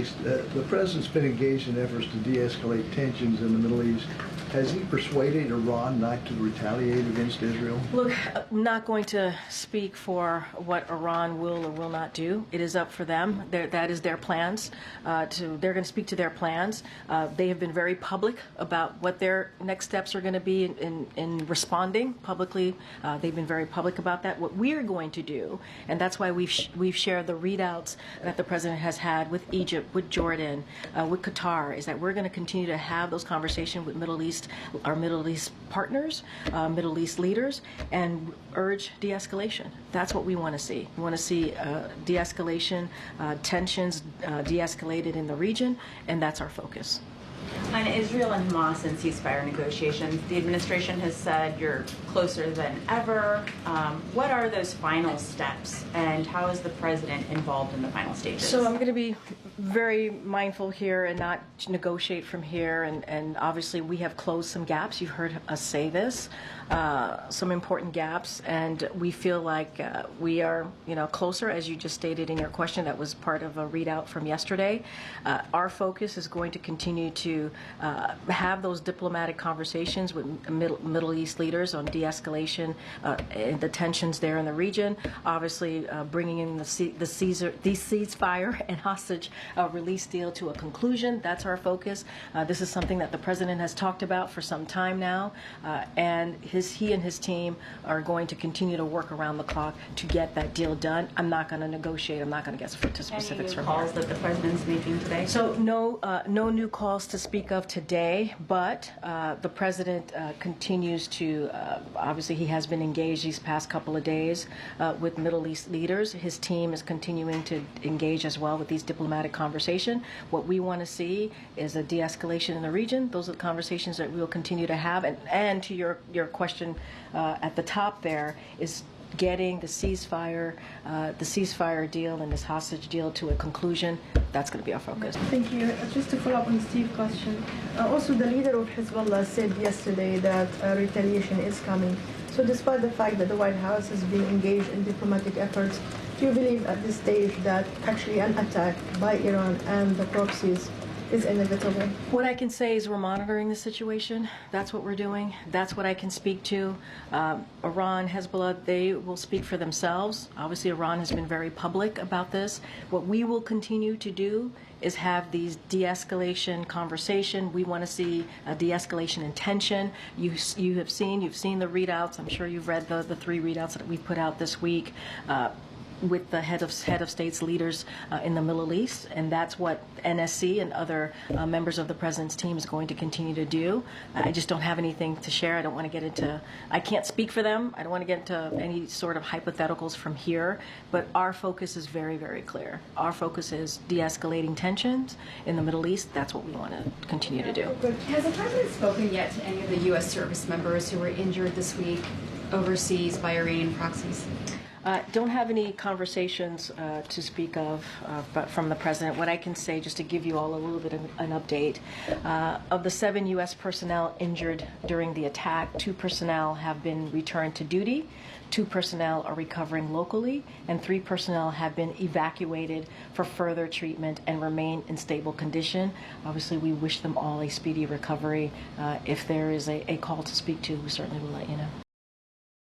East. The president's been engaged in efforts to de-escalate tensions in the Middle East. Has he persuaded Iran not to retaliate against Israel? Look, I'm not going to speak for what Iran will or will not do. It is up for them. That is their plans. They're going to speak to their plans. They have been very public about what their next steps are going to be in responding publicly. They've been very public about that. What we're going to do, and that's why we've shared the readouts that the president has had with Egypt, with Jordan, with Qatar, is that we're going to continue to have those conversations with our Middle East partners, Middle East leaders, and urge de-escalation. That's what we want to see. We want to see de-escalation, tensions de-escalated in the region, and that's our focus. On Israel and Hamas and ceasefire negotiations, the administration has said you're closer than ever. What are those final steps, and how is the president involved in the final stages? So I'm going to be very mindful here and not negotiate from here. And obviously we have closed some gaps. You've heard us say this, some important gaps, and we feel like we are, closer, as you just stated in your question. That was part of a readout from yesterday. Our focus is going to continue to have those diplomatic conversations with Middle East leaders on de-escalation and the tensions there in the region. Obviously, bringing in the ceasefire and hostage release deal to a conclusion. That's our focus. This is something that the president has talked about for some time now, and he and his team are going to continue to work around the clock to get that deal done. I'm not going to negotiate. I'm not going to get to specifics from here. Any new calls that the president's making today? So no new calls to speak of today, but the president continues to, obviously he has been engaged these past couple of days with Middle East leaders. His team is continuing to engage as well with these diplomatic conversations. What we want to see is a de-escalation in the region. Those are the conversations that we will continue to have. And to your question at the top there is getting the ceasefire deal and this hostage deal to a conclusion. That's going to be our focus. Thank you. Just to follow up on Steve's question, also the leader of Hezbollah said yesterday that retaliation is coming. So despite the fact that the White House has been engaged in diplomatic efforts, do you believe at this stage that actually an attack by Iran and the proxies is inevitable? What I can say is we're monitoring the situation. That's what we're doing. That's what I can speak to. Iran, Hezbollah, they will speak for themselves. Obviously, Iran has been very public about this. What we will continue to do is have these de-escalation conversation. We want to see a de-escalation in tension. You've seen the readouts. I'm sure you've read the three readouts that we put out this week. With the head of states leaders in the Middle East, and that's what NSC and other members of the president's team is going to continue to do. I just don't have anything to share. I don't want to get into, I can't speak for them. I don't want to get into any sort of hypotheticals from here, but our focus is very, very clear. Our focus is de-escalating tensions in the Middle East. That's what we want to continue to do. Has the president spoken yet to any of the U.S. service members who were injured this week overseas by Iranian proxies? Don't have any conversations to speak of but from the president. What I can say, just to give you all a little bit of an update, of the 7 U.S. personnel injured during the attack, 2 personnel have been returned to duty, 2 personnel are recovering locally, and 3 personnel have been evacuated for further treatment and remain in stable condition. Obviously, we wish them all a speedy recovery. If there is a call to speak to, we certainly will let you know.